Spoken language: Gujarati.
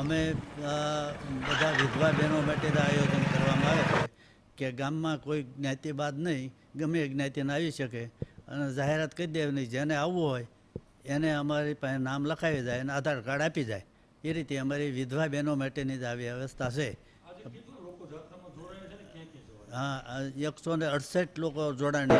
અમે બધા વિધવા બહેનો માટે આયોજન કરવામાં આવે છે કે ગામમાં કોઈ જ્ઞાતિવાદ નહીં, ગમે એ જ્ઞાતિને આવી શકે અને જાહેરાત કરી દેવાની, જેને આવવું હોય એને અમારી પાસે નામ લખાવી જાય અને આધાર કાર્ડ આપી જાય. એ રીતે અમારી વિધવા બહેનો માટેની જ આવી વ્યવસ્થા છે. હા, 168 લોકો જોડાણ છે.